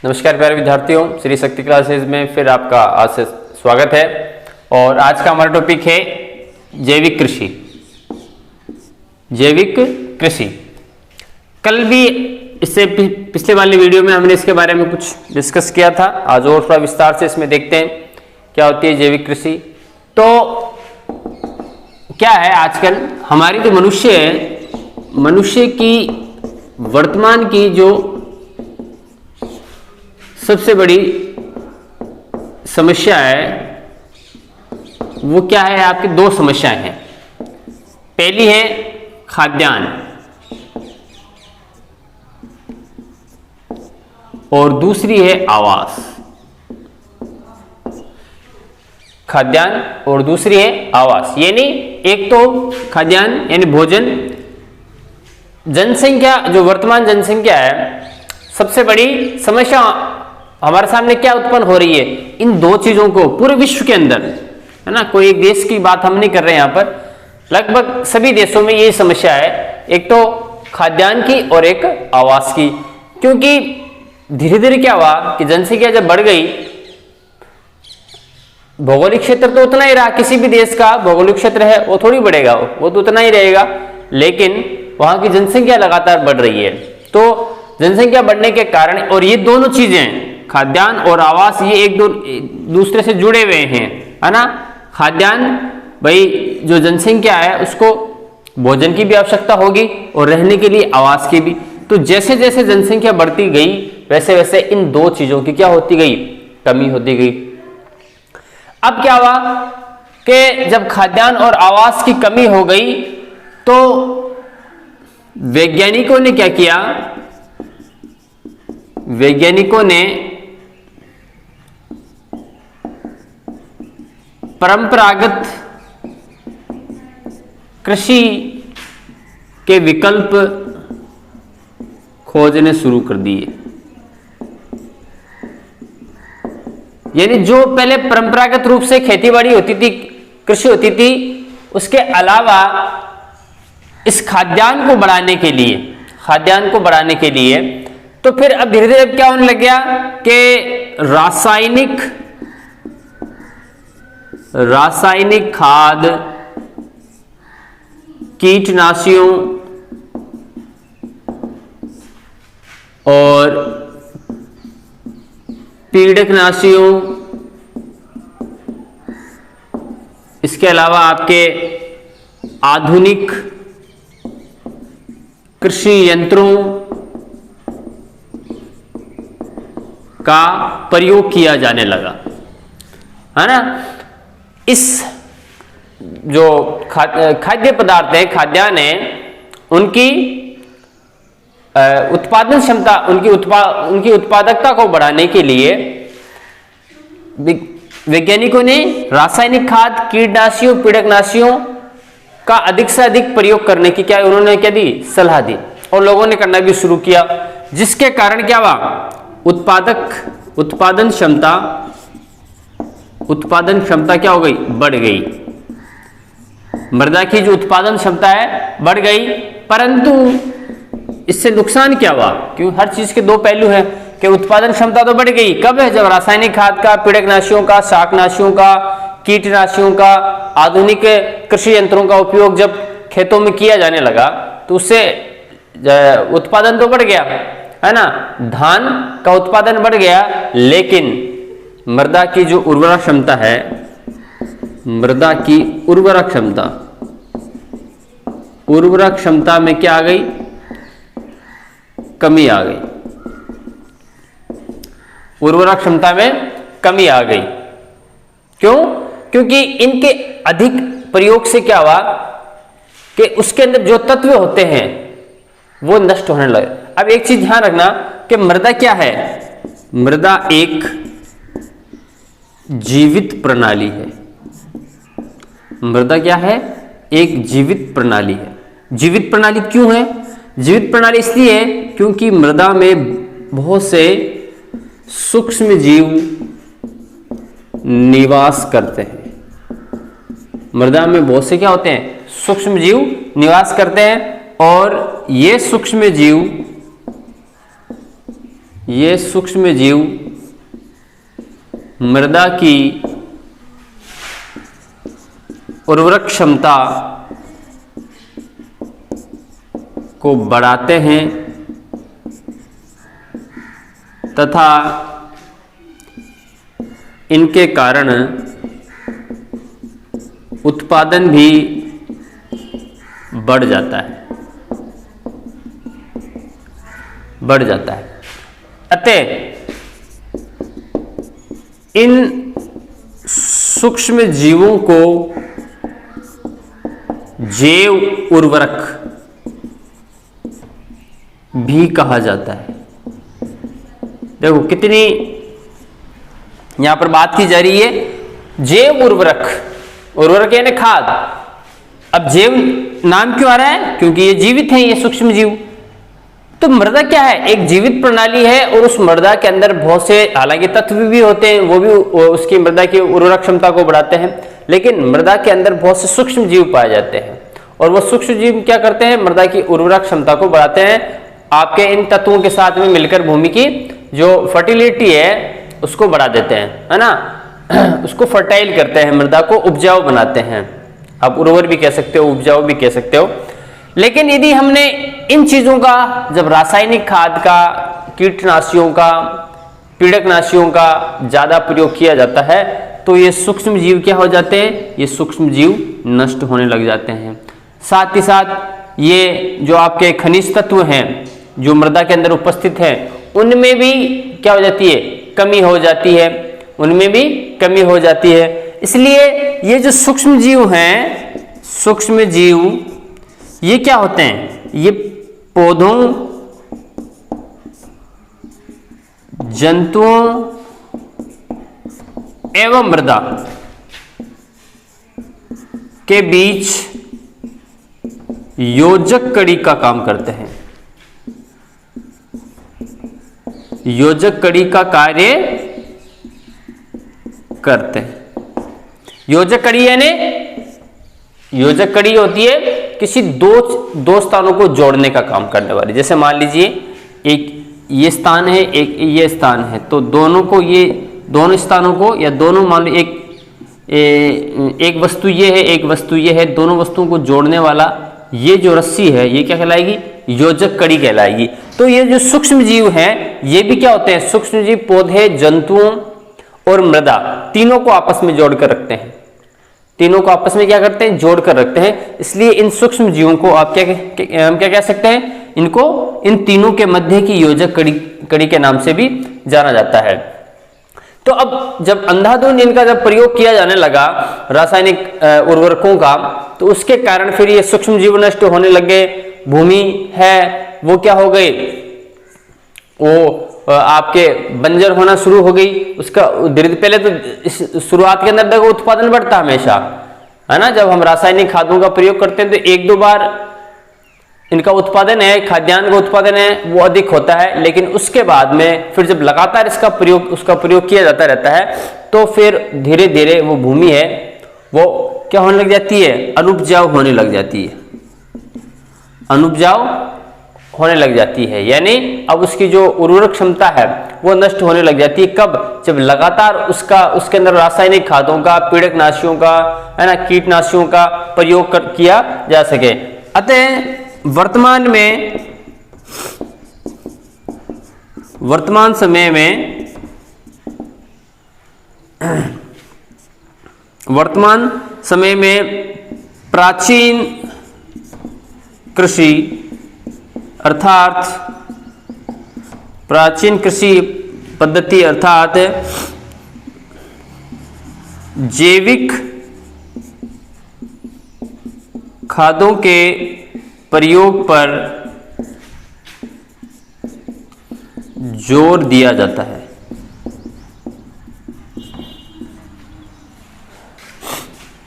नमस्कार प्यारे विद्यार्थियों, श्री शक्ति क्लासेज में फिर आपका आज से स्वागत है। और आज का हमारा टॉपिक है जैविक कृषि। जैविक कृषि कल भी इससे पिछले वाली वीडियो में हमने इसके बारे में कुछ डिस्कस किया था। आज और थोड़ा विस्तार से इसमें देखते हैं क्या होती है जैविक कृषि। तो क्या है, आजकल हमारी जो मनुष्य की वर्तमान की जो सबसे बड़ी समस्या है वो क्या है, आपकी दो समस्याएं हैं। पहली है खाद्यान्न और दूसरी है आवास। खाद्यान्न और दूसरी है आवास। यानी एक तो खाद्यान्न यानी भोजन, जनसंख्या जो वर्तमान जनसंख्या है, सबसे बड़ी समस्या हमारे सामने क्या उत्पन्न हो रही है, इन दो चीजों को पूरे विश्व के अंदर, है ना, कोई एक देश की बात हम नहीं कर रहे हैं यहां पर, लगभग सभी देशों में यही समस्या है, एक तो खाद्यान्न की और एक आवास की। क्योंकि धीरे धीरे क्या हुआ कि जनसंख्या जब बढ़ गई, भौगोलिक क्षेत्र तो उतना ही रहा, किसी भी देश का भौगोलिक क्षेत्र है वो थोड़ी बढ़ेगा, वो तो उतना ही रहेगा, लेकिन वहां की जनसंख्या लगातार बढ़ रही है। तो जनसंख्या बढ़ने के कारण, और ये दोनों चीजें खाद्यान्न और आवास ये एक दूसरे से जुड़े हुए हैं, है ना। खाद्यान्न भाई जो जनसंख्या है उसको भोजन की भी आवश्यकता होगी और रहने के लिए आवास की भी। तो जैसे जैसे जनसंख्या बढ़ती गई वैसे वैसे इन दो चीजों की क्या होती गई, कमी होती गई। अब क्या हुआ कि जब खाद्यान्न और आवास की कमी हो गई तो वैज्ञानिकों ने क्या किया, वैज्ञानिकों ने परंपरागत कृषि के विकल्प खोजने शुरू कर दिए। यानी जो पहले परंपरागत रूप से खेतीबाड़ी होती थी, कृषि होती थी, उसके अलावा इस खाद्यान्न को बढ़ाने के लिए तो फिर अब धीरे धीरे क्या होने लग गया कि रासायनिक खाद, कीटनाशियों और पीड़कनाशियों, इसके अलावा आपके आधुनिक कृषि यंत्रों का प्रयोग किया जाने लगा, है ना। इस जो खाद्य पदार्थ है, खाद्यान्न है, उनकी उत्पादन क्षमता, उनकी उत्पादकता को बढ़ाने के लिए वैज्ञानिकों ने रासायनिक खाद, कीटनाशियों, पीड़कनाशियों का अधिक से अधिक प्रयोग करने की उन्होंने क्या दी, सलाह दी, और लोगों ने करना भी शुरू किया। जिसके कारण क्या हुआ, उत्पादन क्षमता क्या हो गई, बढ़ गई। मृदा की जो उत्पादन क्षमता है बढ़ गई, परंतु इससे नुकसान क्या हुआ, क्यों हर चीज के दो पहलू हैं कि उत्पादन क्षमता तो बढ़ गई, कब है, जब रासायनिक खाद का, पीड़कनाशियों का, शाकनाशियों का, कीटनाशियों का, आधुनिक कृषि यंत्रों का उपयोग जब खेतों में किया जाने लगा तो उससे उत्पादन तो बढ़ गया, है ना, धान का उत्पादन बढ़ गया, लेकिन मृदा की जो उर्वरक क्षमता है, मृदा की उर्वरक क्षमता में क्या आ गई, कमी आ गई। उर्वरक क्षमता में कमी आ गई। क्यों? क्योंकि इनके अधिक प्रयोग से क्या हुआ कि उसके अंदर जो तत्व होते हैं वो नष्ट होने लगे। अब एक चीज ध्यान रखना कि मृदा क्या है, मृदा एक जीवित प्रणाली है। मृदा क्या है, एक जीवित प्रणाली है। जीवित प्रणाली क्यों है, जीवित प्रणाली इसलिए है क्योंकि मृदा में बहुत से सूक्ष्म जीव निवास करते हैं। मृदा में बहुत से क्या होते हैं, सूक्ष्म जीव निवास करते हैं, और ये सूक्ष्म जीव ये सूक्ष्म जीव मृदा की उर्वरक क्षमता को बढ़ाते हैं तथा इनके कारण उत्पादन भी बढ़ जाता है। अतः इन सूक्ष्म जीवों को जैव उर्वरक भी कहा जाता है। देखो कितनी यहां पर बात की जा रही है, जैव उर्वरक यानी खाद। अब जैव नाम क्यों आ रहा है? क्योंकि ये जीवित हैं, ये सूक्ष्म जीव। तो मृदा क्या है? एक जीवित प्रणाली है और उस मृदा के अंदर बहुत से हालांकि तत्व भी होते हैं, वो भी उसकी मृदा की उर्वरक क्षमता को बढ़ाते हैं, लेकिन मृदा के अंदर बहुत से सूक्ष्म जीव पाए जाते हैं और वो सूक्ष्म जीव क्या करते हैं? मृदा की उर्वरक क्षमता को बढ़ाते हैं। आपके इन तत्वों के साथ में मिलकर भूमि की जो फर्टिलिटी है उसको बढ़ा देते हैं, है ना। उसको फर्टाइल करते हैं, मृदा को उपजाऊ बनाते हैं। आप उर्वर भी कह सकते हो, उपजाऊ भी कह सकते हो। लेकिन यदि हमने इन चीजों का, जब रासायनिक खाद का, कीटनाशियों का, पीड़कनाशियों का ज्यादा प्रयोग किया जाता है तो ये सूक्ष्म जीव क्या हो जाते हैं? ये सूक्ष्म जीव नष्ट होने लग जाते हैं। साथ ही साथ ये जो आपके खनिज तत्व हैं जो मृदा के अंदर उपस्थित हैं उनमें भी क्या हो जाती है? कमी हो जाती है, उनमें भी कमी हो जाती है। इसलिए ये जो सूक्ष्म जीव हैं, सूक्ष्म जीव ये क्या होते हैं? ये पौधों, जंतुओं एवं मृदा के बीच योजक कड़ी का काम करते हैं। योजक कड़ी का कार्य करते हैं। योजक कड़ी यानी, योजक कड़ी होती है किसी दो स्थानों को जोड़ने का काम करने वाली। जैसे मान लीजिए एक ये स्थान है, एक ये स्थान है, तो दोनों को, ये दोनों स्थानों को, या दोनों मान लो एक वस्तु ये है, एक वस्तु ये है, दोनों वस्तुओं को जोड़ने वाला ये जो रस्सी है ये क्या कहलाएगी? योजक कड़ी कहलाएगी। तो ये जो सूक्ष्म जीव हैं ये भी क्या होते हैं? सूक्ष्म जीव पौधे, जंतुओं और मृदा तीनों को आपस में जोड़कर रखते हैं। तीनों को आपस में क्या करते हैं? जोड़कर रखते हैं। इसलिए इन सूक्ष्म जीवों को आप क्या कह सकते हैं? इनको, इन तीनों के मध्य की योजक कड़ी के नाम से भी जाना जाता है। तो अब जब अंधाधुंध इनका जब प्रयोग किया जाने लगा रासायनिक उर्वरकों का, तो उसके कारण फिर ये सूक्ष्म जीव नष्ट होने लगे। भूमि है वो क्या हो गई? वो आपके बंजर होना शुरू हो गई। उसका पहले तो शुरुआत के अंदर देखो उत्पादन बढ़ता हमेशा, है ना। जब हम रासायनिक खादों का प्रयोग करते हैं तो एक दो बार इनका उत्पादन है, खाद्यान्न का उत्पादन है वो अधिक होता है, लेकिन उसके बाद में फिर जब लगातार उसका प्रयोग किया जाता रहता है तो फिर धीरे धीरे वो भूमि है वो क्या होने लग जाती है? अनुपजाऊ होने लग जाती है। अनुपजाऊ होने लग जाती है, यानी अब उसकी जो उर्वरक क्षमता है वो नष्ट होने लग जाती है। कब? जब लगातार उसके अंदर रासायनिक खादों का, पीड़कनाशियों का, है ना, कीटनाशियों का प्रयोग किया जा सके। अतः वर्तमान समय में प्राचीन कृषि पद्धति अर्थात जैविक खादों के प्रयोग पर जोर दिया जाता है।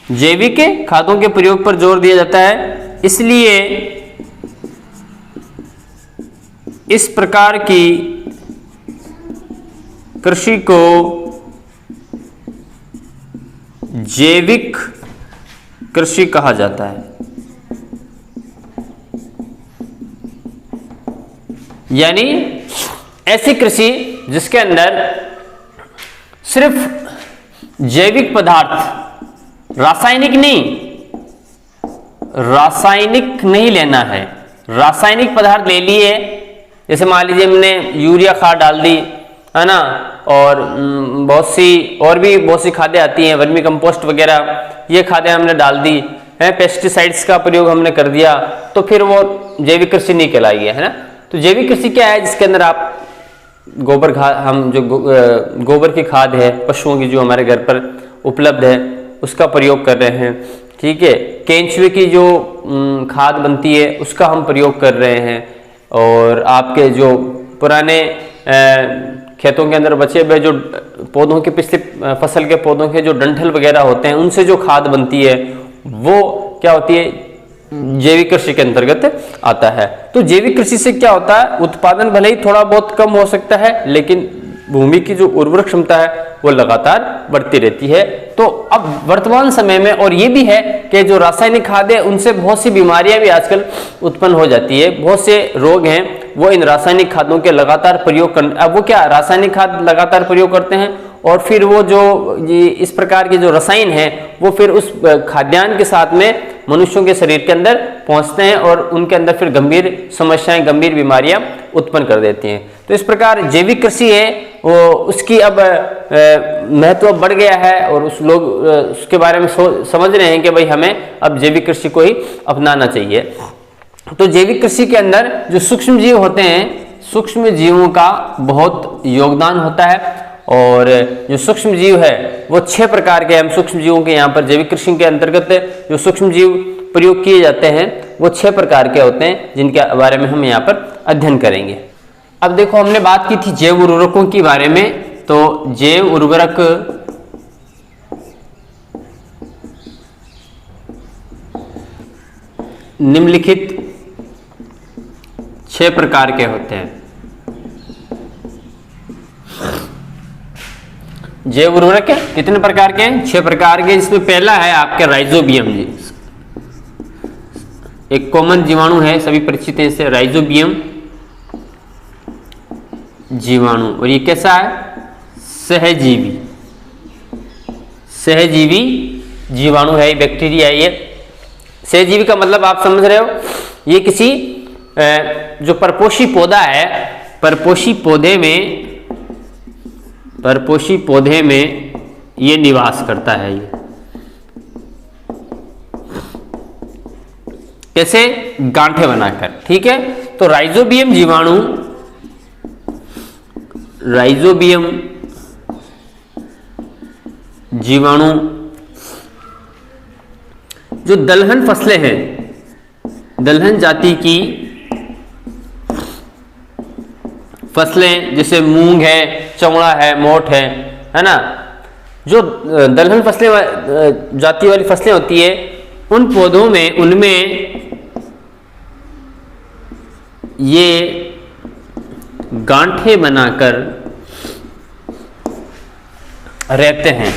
जैविक खादों के प्रयोग पर जोर दिया जाता है, इसलिए इस प्रकार की कृषि को जैविक कृषि कहा जाता है। यानी ऐसी कृषि जिसके अंदर सिर्फ जैविक पदार्थ, रासायनिक नहीं लेना है। रासायनिक पदार्थ ले लिए, जैसे मान लीजिए हमने यूरिया खाद डाल दी, है ना, और बहुत सी खादें आती हैं, वर्मी कंपोस्ट वगैरह, ये खादें हमने डाल दी है, पेस्टिसाइड्स का प्रयोग हमने कर दिया, तो फिर वो जैविक कृषि नहीं कहलाई है ना। तो जैविक कृषि क्या है? जिसके अंदर आप गोबर खाद, हम जो गोबर की खाद है पशुओं की जो हमारे घर पर उपलब्ध है उसका प्रयोग कर रहे हैं, ठीक है। केंचुए की जो खाद बनती है उसका हम प्रयोग कर रहे हैं, और आपके जो पुराने खेतों के अंदर बचे हुए जो पौधों के, पिछले फसल के पौधों के जो डंठल वगैरह होते हैं उनसे जो खाद बनती है वो क्या होती है? जैविक कृषि के अंतर्गत आता है। तो जैविक कृषि से क्या होता है? उत्पादन भले ही थोड़ा बहुत कम हो सकता है, लेकिन भूमि की जो उर्वरक क्षमता है वो लगातार बढ़ती रहती है। तो अब वर्तमान समय में और ये भी है कि जो रासायनिक खाद है उनसे बहुत सी बीमारियां भी आजकल उत्पन्न हो जाती है, बहुत से रोग हैं वो इन रासायनिक खादों के लगातार प्रयोग कर, अब वो क्या रासायनिक खाद लगातार प्रयोग करते हैं और फिर वो जो ये इस प्रकार के जो रसायन है वो फिर उस खाद्यान्न के साथ में मनुष्यों के शरीर के अंदर पहुंचते हैं और उनके अंदर फिर गंभीर समस्याएं, गंभीर बीमारियां उत्पन्न कर देती हैं। तो इस प्रकार जैविक कृषि है वो उसकी अब महत्व बढ़ गया है और उस लोग उसके बारे में समझ रहे हैं कि भाई हमें अब जैविक कृषि को ही अपनाना चाहिए। तो जैविक कृषि के अंदर जो सूक्ष्म जीव होते हैं, सूक्ष्म जीवों का बहुत योगदान होता है, और जो सूक्ष्म जीव है वो 6 प्रकार के, हम सूक्ष्म जीवों के यहाँ पर जैविक कृषि के अंतर्गत जो सूक्ष्म जीव प्रयोग किए जाते हैं वो 6 प्रकार के होते हैं, जिनके बारे में हम यहाँ पर अध्ययन करेंगे। अब देखो, हमने बात की थी जैव उर्वरकों के बारे में। तो जैव उर्वरक निम्नलिखित 6 प्रकार के होते हैं। जैव उर्वरक है कितने प्रकार के हैं? 6 प्रकार के। इसमें पहला है आपके राइजोबियम जी, एक कॉमन जीवाणु है, सभी परिचित हैं इससे, राइजोबियम जीवाणु। और ये कैसा है? सहजीवी जीवाणु है, बैक्टीरिया है ये। सहजीवी का मतलब आप समझ रहे हो, ये किसी जो परपोषी पौधा है, परपोषी पौधे में ये निवास करता है। ये कैसे? गांठें बनाकर, ठीक है। तो राइजोबियम जीवाणु जो दलहन फसलें हैं, दलहन जाति की फसलें जैसे मूंग है, चौड़ा है, मोठ है ना, जो दलहन फसलें जाति वाली फसलें होती है उन पौधों में, उनमें ये गांठें बनाकर रहते हैं।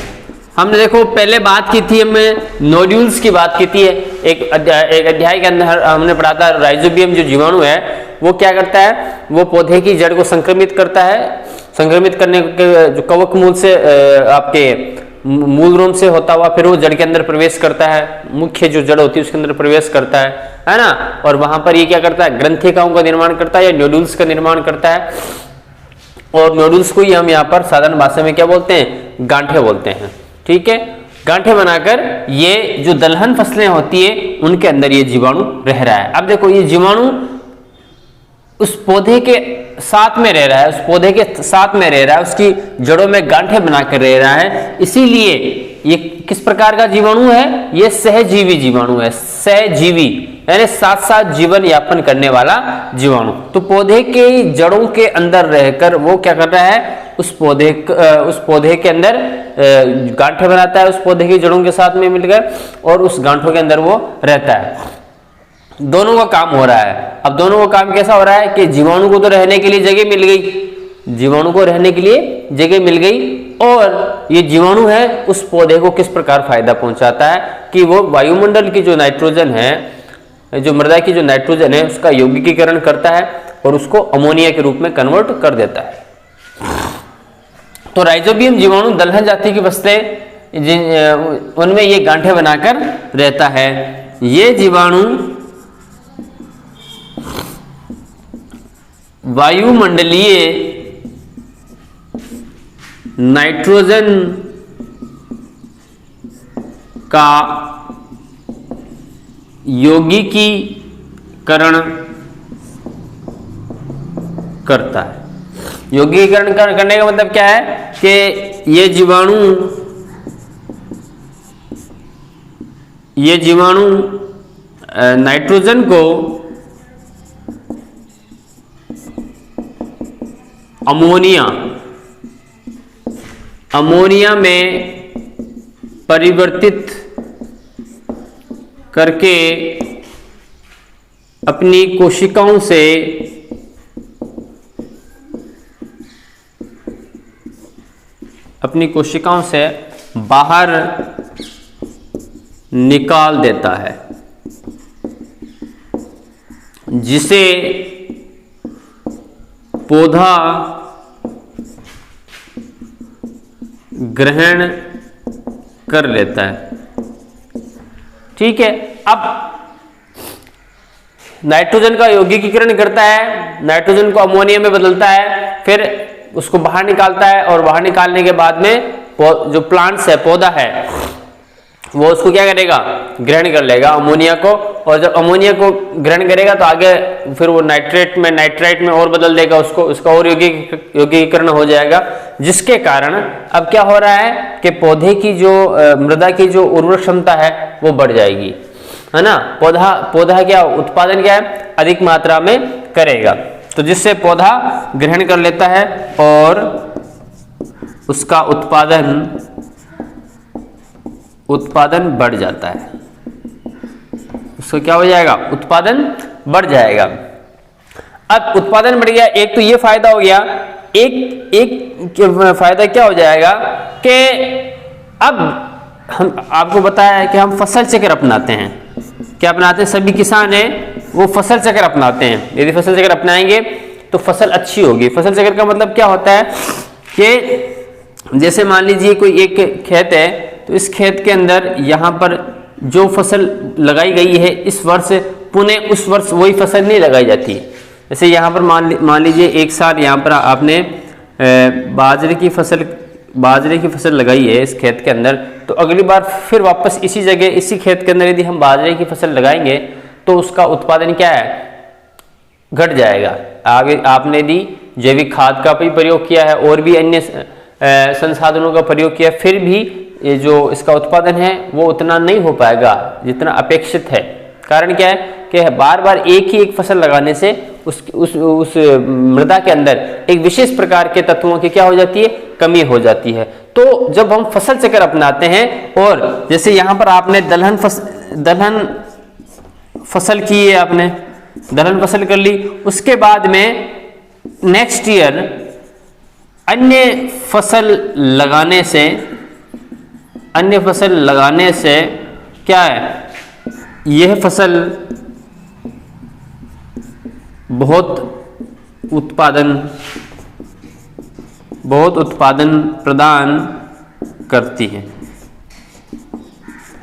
हमने देखो पहले बात की थी, हमने नोड्यूल्स की बात की थी, एक अध्याय के अंदर हमने पढ़ा था राइजोबियम जो जीवाणु है वो क्या करता है? वो पौधे की जड़ को संक्रमित करता है। संक्रमित करने के जो कवक मूल से आपके मूल रोम से होता हुआ फिर वो जड़ के अंदर प्रवेश करता है, मुख्य जो जड़ होती है उसके अंदर प्रवेश करता है ना, और वहां पर ये क्या करता है? ग्रंथिकाओं का निर्माण करता है या नोड्यूल्स का निर्माण करता है। और नोड्यूल्स को ही हम यहाँ पर साधारण भाषा में क्या बोलते हैं? गांठें बोलते हैं, ठीक है। गांठें बनाकर ये जो दलहन फसलें होती है उनके अंदर ये जीवाणु रह रहा है। अब देखो, ये जीवाणु उस पौधे के साथ में रह रहा है, उस पौधे के साथ में रह रहा है, उसकी जड़ों में गांठें बनाकर रह रहा है। इसीलिए ये किस प्रकार का जीवाणु है? ये सहजीवी जीवाणु है। सहजीवी यानी साथ साथ जीवन यापन करने वाला जीवाणु। तो पौधे के जड़ों के अंदर रहकर वो क्या कर रहा है? उस पौधे के अंदर गांठें बनाता है, उस पौधे की जड़ों के साथ में मिलकर, और उस गांठों के अंदर वो रहता है। दोनों का काम हो रहा है। अब दोनों का काम कैसा हो रहा है कि जीवाणु को तो रहने के लिए जगह मिल गई, जीवाणु को रहने के लिए जगह मिल गई, और ये जीवाणु है उस पौधे को किस प्रकार फायदा पहुंचाता है कि वो वायुमंडल की जो नाइट्रोजन है, जो मृदा की जो नाइट्रोजन है उसका यौगिकीकरण करता है, और उसको अमोनिया के रूप में कन्वर्ट कर देता है। तो राइजोबियम जीवाणु दलहन जाति की वस्तुएं उनमें ये गांठें बनाकर रहता है। ये जीवाणु वायुमंडलीय नाइट्रोजन का यौगिकीकरण करता है। यौगिकीकरण करने का मतलब क्या है कि ये जीवाणु नाइट्रोजन को अमोनिया में परिवर्तित करके अपनी कोशिकाओं से बाहर निकाल देता है, जिसे पौधा ग्रहण कर लेता है। ठीक है, अब नाइट्रोजन का यौगिकीकरण करता है, नाइट्रोजन को अमोनिया में बदलता है, फिर उसको बाहर निकालता है और बाहर निकालने के बाद में जो प्लांट्स है, पौधा है, वो उसको क्या करेगा, ग्रहण कर लेगा अमोनिया को। और जब अमोनिया को ग्रहण करेगा तो आगे फिर वो नाइट्राइट में और बदल देगा उसको, उसका और यौगिकीकरण हो जाएगा, जिसके कारण अब क्या हो रहा है कि पौधे की जो मृदा की जो उर्वरक क्षमता है वो बढ़ जाएगी, है ना। पौधा क्या उत्पादन क्या है, अधिक मात्रा में करेगा, तो जिससे पौधा ग्रहण कर लेता है और उसका उत्पादन बढ़ जाता है। उसको क्या हो जाएगा, उत्पादन बढ़ जाएगा। अब उत्पादन बढ़ गया, एक तो ये फायदा हो गया, एक फायदा क्या हो जाएगा कि अब हम आपको बताया है कि हम फसल चक्र अपनाते हैं। क्या अपनाते हैं, सभी किसान हैं वो फसल चक्र अपनाते हैं। यदि फसल चक्र अपनाएंगे तो फसल अच्छी होगी। फसल चक्र का मतलब क्या होता है कि जैसे मान लीजिए कोई एक खेत है, तो इस खेत के अंदर यहाँ पर जो फसल लगाई गई है इस वर्ष पुनः उस वर्ष वही फसल नहीं लगाई जाती। जैसे यहाँ पर मान लीजिए एक साल यहाँ पर आपने बाजरे की फसल लगाई है इस खेत के अंदर, तो अगली बार फिर वापस इसी जगह इसी खेत के अंदर यदि हम बाजरे की फसल लगाएंगे तो उसका उत्पादन क्या है, घट जाएगा। आगे आपने यदि जैविक खाद का भी प्रयोग किया है और भी अन्य संसाधनों का प्रयोग किया, फिर भी ये जो इसका उत्पादन है वो उतना नहीं हो पाएगा जितना अपेक्षित है। कारण क्या है कि बार बार एक ही एक फसल लगाने से उस मृदा के अंदर एक विशेष प्रकार के तत्वों की क्या हो जाती है, कमी हो जाती है। तो जब हम फसल चक्र अपनाते हैं और जैसे यहाँ पर आपने दलहन फसल की है, आपने दलहन फसल कर ली, उसके बाद में नेक्स्ट ईयर अन्य फसल लगाने से क्या है, यह फसल बहुत उत्पादन प्रदान करती है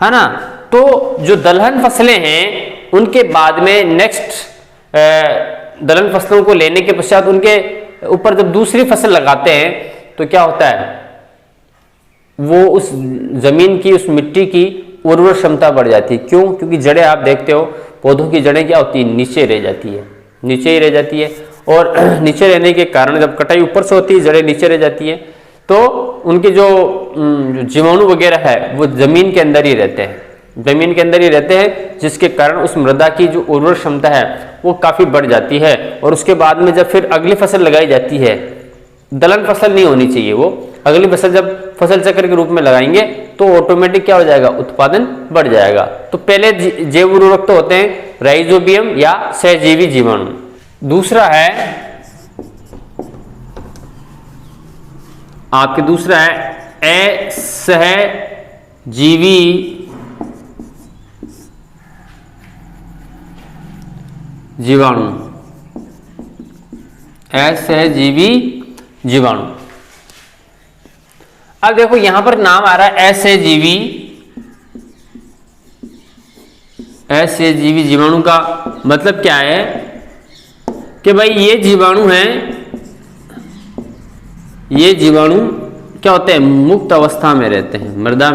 ना। तो जो दलहन फसलें हैं उनके बाद में नेक्स्ट दलहन फसलों को लेने के पश्चात उनके ऊपर जब दूसरी फसल लगाते हैं तो क्या होता है, वो उस जमीन की, उस मिट्टी की उर्वर क्षमता बढ़ जाती है। क्यों? क्योंकि जड़ें आप देखते हो, पौधों की जड़ें क्या होती है, नीचे रह जाती है, नीचे ही रह जाती है। और नीचे रहने के कारण जब कटाई ऊपर से होती है, जड़ें नीचे रह जाती है, तो उनके जो जीवाणु वगैरह है वो जमीन के अंदर ही रहते हैं, जमीन के अंदर ही रहते हैं, जिसके कारण उस मृदा की जो उर्वर क्षमता है वो काफी बढ़ जाती है। और उसके बाद में जब फिर अगली फसल लगाई जाती है, दलहन फसल नहीं होनी चाहिए, वो अगली फसल जब फसल चक्र के रूप में लगाएंगे तो ऑटोमेटिक क्या हो जाएगा, उत्पादन बढ़ जाएगा। तो पहले जैव उर्वरक तो होते हैं राइजोबियम या सहजीवी जीवाणु। दूसरा है असहजीवी जीवाणु। असहजीवी जीवाणु। अब देखो यहां पर नाम आ रहा है असहजीवी, असहजीवी जीवाणु का मतलब क्या है कि भाई ये जीवाणु हैं, ये जीवाणु क्या होते हैं, मुक्त अवस्था में रहते हैं, मृदा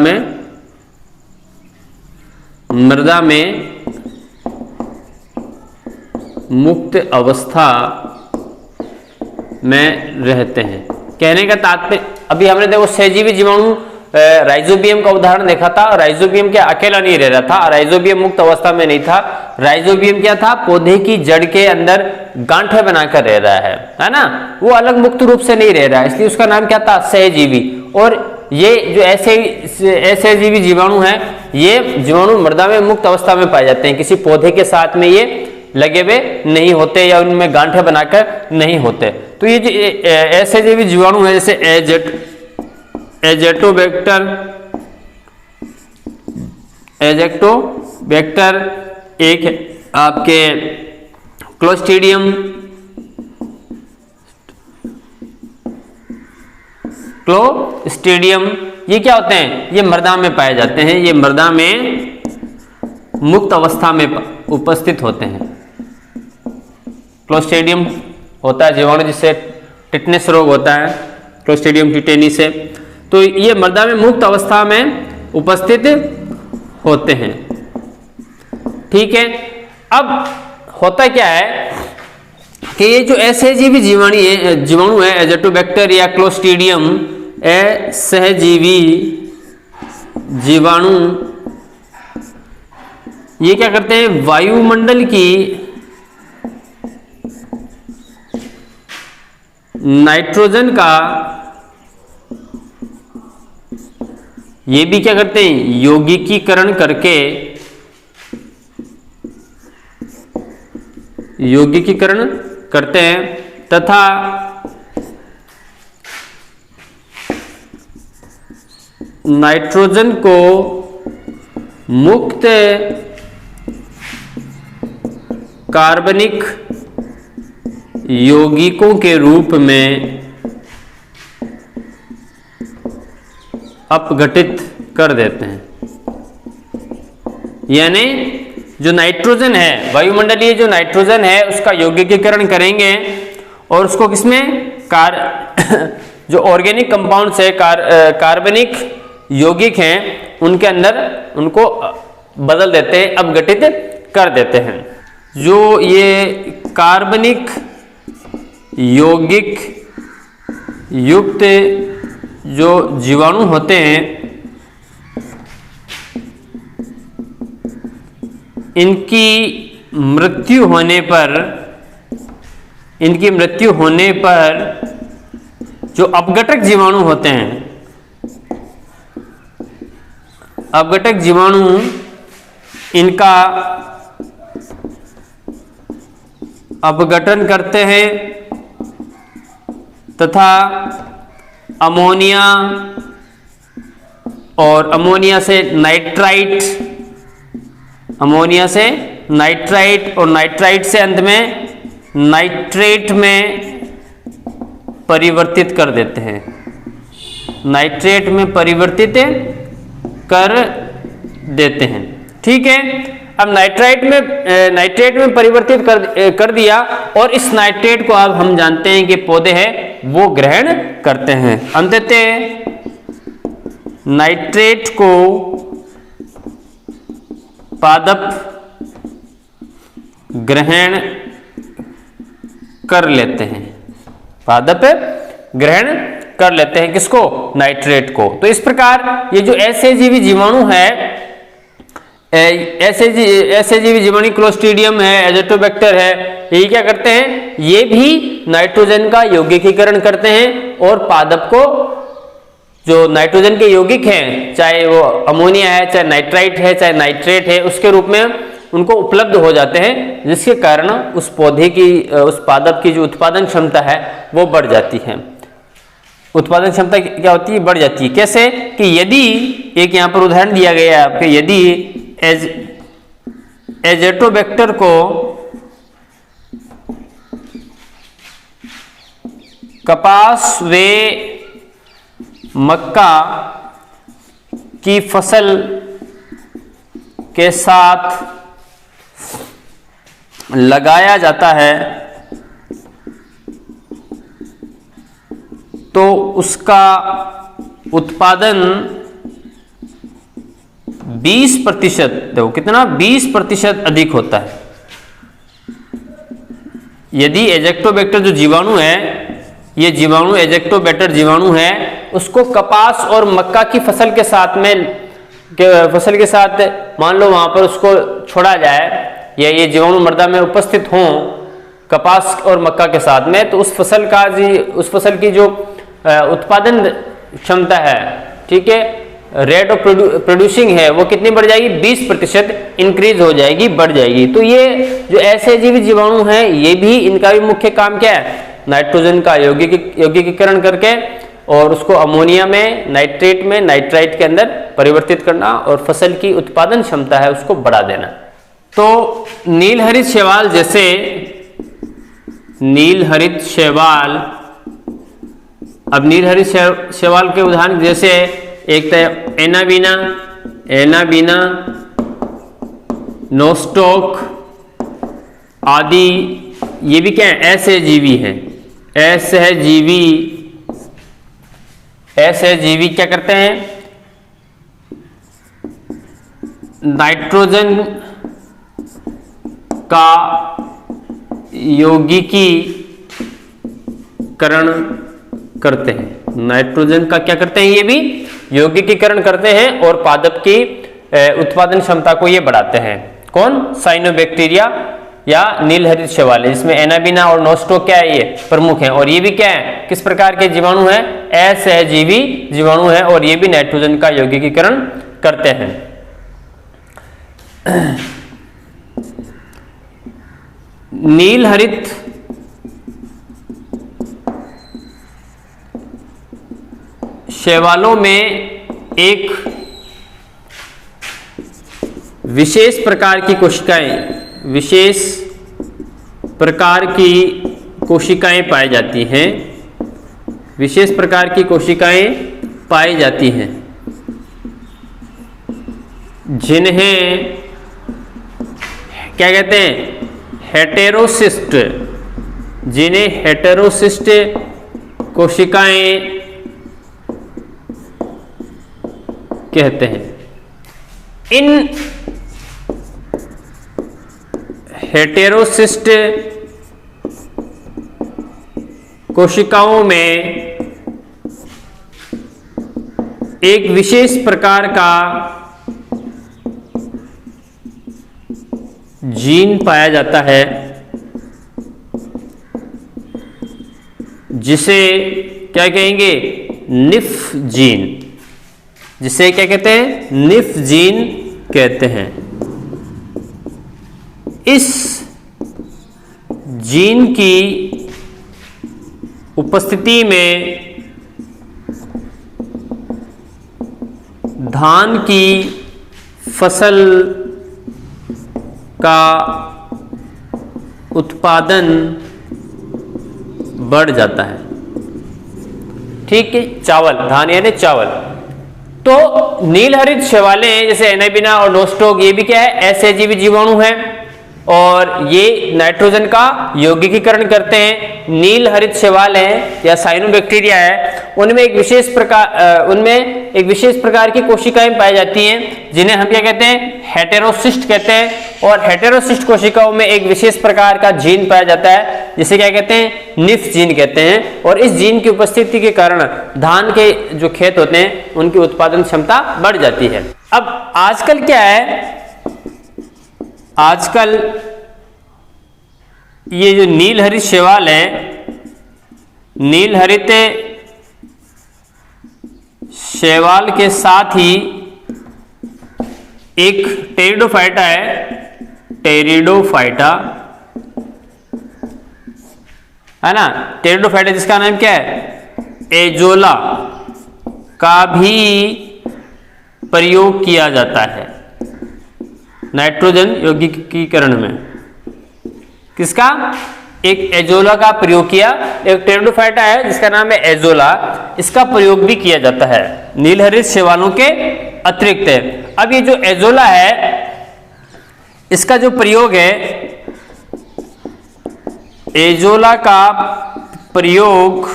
में मुक्त अवस्था में रहते हैं। कहने का तात्पर्य, अभी हमने देखो सहजीवी जीवाणु राइजोबियम का उदाहरण देखा था। राइजोबियम क्या अकेला नहीं रह रहा था, राइजोबियम मुक्त अवस्था में नहीं था। राइजोबियम क्या था, पौधे की जड़ के अंदर गांठें बनाकर रह रहा है ना, वो अलग मुक्त रूप से नहीं रह रहा है, इसलिए उसका नाम क्या था, सहजीवी। और ये जो असहजीवी जीवाणु हैं, ये जीवाणु मृदा में मुक्त अवस्था में पाए जाते हैं, किसी पौधे के साथ में ये लगे हुए नहीं होते या उनमें गांठें बनाकर नहीं होते। तो ये जो असहजीवी जीवाणु है, जैसे एजेक्टोबैक्टर, एक आपके क्लोस्ट्रीडियम, ये क्या होते हैं, ये मृदा में पाए जाते हैं, ये मृदा में मुक्त अवस्था में उपस्थित होते हैं। क्लोस्ट्रीडियम होता है जीवाणु जिससे टिटनेस रोग होता है, क्लोस्ट्रीडियम टिटेनी से। तो ये मृदा में मुक्त अवस्था में उपस्थित होते हैं। ठीक है, अब होता क्या है कि ये जो असहजीवी जीवाणु है, एजेक्टोबैक्टर या क्लोस्ट्रीडियम असहजीवी जीवाणु, ये क्या करते हैं, वायुमंडल की नाइट्रोजन का, ये भी क्या करते हैं, यौगिकीकरण करते हैं तथा नाइट्रोजन को मुक्त कार्बनिक यौगिकों के रूप में अपघटित कर देते हैं। यानी जो नाइट्रोजन है, वायुमंडलीय जो नाइट्रोजन है, उसका यौगिकीकरण करेंगे और उसको किसमें, जो ऑर्गेनिक कंपाउंड्स है, कार्बनिक यौगिक हैं, उनके अंदर उनको बदल देते हैं, अपघटित कर देते हैं। जो ये कार्बनिक यौगिक युक्त जो जीवाणु होते हैं, इनकी मृत्यु होने पर जो अपघटक जीवाणु होते हैं, अपघटक जीवाणु इनका अपघटन करते हैं तथा अमोनिया और अमोनिया से नाइट्राइट और नाइट्राइट से अंत में नाइट्रेट में परिवर्तित कर देते हैं, नाइट्रेट में परिवर्तित कर देते हैं। ठीक है, अब नाइट्रेट में परिवर्तित कर दिया और इस नाइट्रेट को अब हम जानते हैं कि पौधे हैं वो ग्रहण करते हैं। अंततः नाइट्रेट को पादप ग्रहण कर लेते हैं, पादप ग्रहण कर लेते हैं किसको, नाइट्रेट को। तो इस प्रकार ये जो असहजीवी जीवाणु है, असहजीवी जीवाणु क्लोस्ट्रीडियम है, एजेक्टोबैक्टर है, ये क्या करते हैं, ये भी नाइट्रोजन का यौगिकीकरण करते हैं और पादप को जो नाइट्रोजन के यौगिक हैं, चाहे वो अमोनिया है, चाहे नाइट्राइट है, चाहे नाइट्रेट है, उसके रूप में उनको उपलब्ध हो जाते हैं, जिसके कारण उस पौधे की, उस पादप की जो उत्पादन क्षमता है वो बढ़ जाती है। उत्पादन क्षमता क्या होती है, बढ़ जाती है। कैसे कि यदि एक यहाँ पर उदाहरण दिया गया है आपके, यदि एजेक्टोबैक्टर को कपास व मक्का की फसल के साथ लगाया जाता है तो उसका उत्पादन 20%, देखो कितना, 20% अधिक होता है। यदि एजेक्टोबैक्टर जो जीवाणु है, ये जीवाणु एजेक्टोबैक्टर जीवाणु है, उसको कपास और मक्का की फसल के साथ मान लो वहां पर उसको छोड़ा जाए, या ये जीवाणु मृदा में उपस्थित हों कपास और मक्का के साथ में, तो उस फसल की जो उत्पादन क्षमता है, ठीक है, रेट ऑफ प्रोड्यूसिंग है, वो कितनी बढ़ जाएगी, 20% इंक्रीज हो जाएगी, बढ़ जाएगी। तो ये जो ऐसे जीवी जीवाणु हैं, ये भी, इनका भी मुख्य काम क्या है, नाइट्रोजन का यौगिकीकरण करके और उसको अमोनिया में, नाइट्रेट में, नाइट्राइट के अंदर परिवर्तित करना और फसल की उत्पादन क्षमता है उसको बढ़ा देना। तो नीलहरित शैवाल, जैसे नीलहरित शैवाल, अब नीलहरित शैवाल के उदाहरण जैसे एक तो एनाबीना, नोस्टॉक आदि, ये भी क्या है, असहजीवी हैं। असहजीवी क्या करते हैं, नाइट्रोजन का यौगिकीकरण करते हैं। नाइट्रोजन का क्या करते हैं, ये भी यौगिकीकरण करते हैं और पादप की उत्पादन क्षमता को ये बढ़ाते हैं। कौन, साइनोबैक्टीरिया या नीलहरित शैवाल, जिसमें एनाबीना और नोस्टॉक क्या है, ये प्रमुख हैं। और ये भी क्या है, किस प्रकार के जीवाणु हैं, असहजीवी जीवाणु हैं, और ये भी नाइट्रोजन का यौगिकीकरण करते हैं। नीलहरित शैवालों में एक विशेष प्रकार की कोशिकाएं पाई जाती हैं, विशेष प्रकार की कोशिकाएं पाई जाती हैं, जिन्हें क्या कहते हैं, हेटेरोसिस्ट, जिन्हें हेटेरोसिस्ट कोशिकाएं कहते हैं। इन हेटेरोसिस्ट कोशिकाओं में एक विशेष प्रकार का जीन पाया जाता है, जिसे क्या कहेंगे, निफ जीन, जिसे क्या कहते हैं, निफ जीन कहते हैं। इस जीन की उपस्थिति में धान की फसल का उत्पादन बढ़ जाता है। ठीक है, चावल, धान यानी चावल। तो नीलहरित शैवालें जैसे एनाबीना और नोस्टॉक, ये भी क्या है, असहजीवी जीवाणु हैं और ये नाइट्रोजन का यौगिकीकरण करते हैं। नीलहरित शैवाल हैं या साइनोबैक्टीरिया है, उनमें एक विशेष प्रकार की कोशिकाएं पाई जाती हैं, जिन्हें हम क्या कहते हैं, हेटेरोसिस्ट कहते हैं। और हेटेरोसिस्ट कोशिकाओं में एक विशेष प्रकार का जीन पाया जाता है, जिसे क्या कहते हैं, निफ जीन कहते हैं। और इस जीन की उपस्थिति के कारण धान के जो खेत होते हैं, उनकी उत्पादन क्षमता बढ़ जाती है। अब आजकल क्या है, आजकल ये जो नीलहरित शैवाल है, नीलहरित शैवाल के साथ ही एक टेरिडोफाइटा है, टेरिडोफाइटा है ना, टेरिडोफाइटा जिसका नाम क्या है, एजोला, का भी प्रयोग किया जाता है नाइट्रोजन यौगिकीकरण में। किसका, एक एजोला का प्रयोग किया। एक टेरिडोफाइटा है जिसका नाम है एजोला, इसका प्रयोग भी किया जाता है नीलहरित शैवालों के अतिरिक्त। अब ये जो एजोला है इसका जो प्रयोग है, एजोला का प्रयोग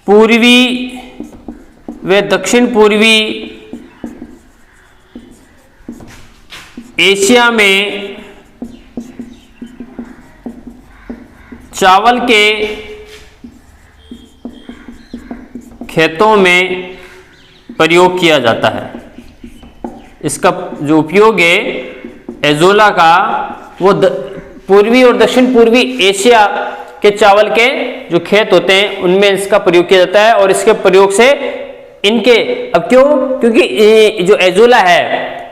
पूर्वी व दक्षिण पूर्वी एशिया में चावल के खेतों में प्रयोग किया जाता है। इसका जो उपयोग है एजोला का वो पूर्वी और दक्षिण पूर्वी एशिया के चावल के जो खेत होते हैं उनमें इसका प्रयोग किया जाता है। और इसके प्रयोग से इनके, अब क्यों, क्योंकि जो एजोला है,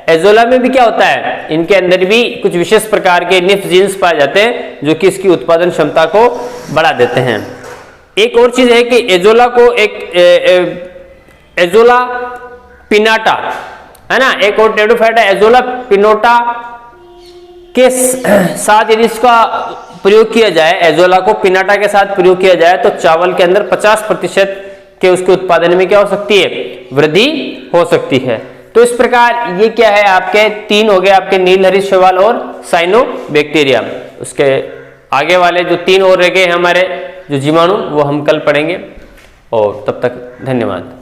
एजोला में भी क्या होता है, इनके अंदर भी कुछ विशेष प्रकार के निफ जीन्स पाए जाते हैं जो कि इसकी उत्पादन क्षमता को बढ़ा देते हैं। एक और चीज है कि एजोला को एजोला पिनाटा है ना, एक और टेरिडोफाइटा एजोला पिनोटा के साथ यदि इसका प्रयोग किया जाए, एजोला को पिनाटा के साथ प्रयोग किया जाए तो चावल के अंदर 50% के उसके उत्पादन में क्या हो सकती है, वृद्धि हो सकती है। तो इस प्रकार ये क्या है, आपके 3 हो गए आपके नीलहरित शैवाल और साइनोबैक्टीरिया। उसके आगे वाले जो 3 और रह गए हमारे जो जीवाणु वो हम कल पढ़ेंगे। और तब तक धन्यवाद।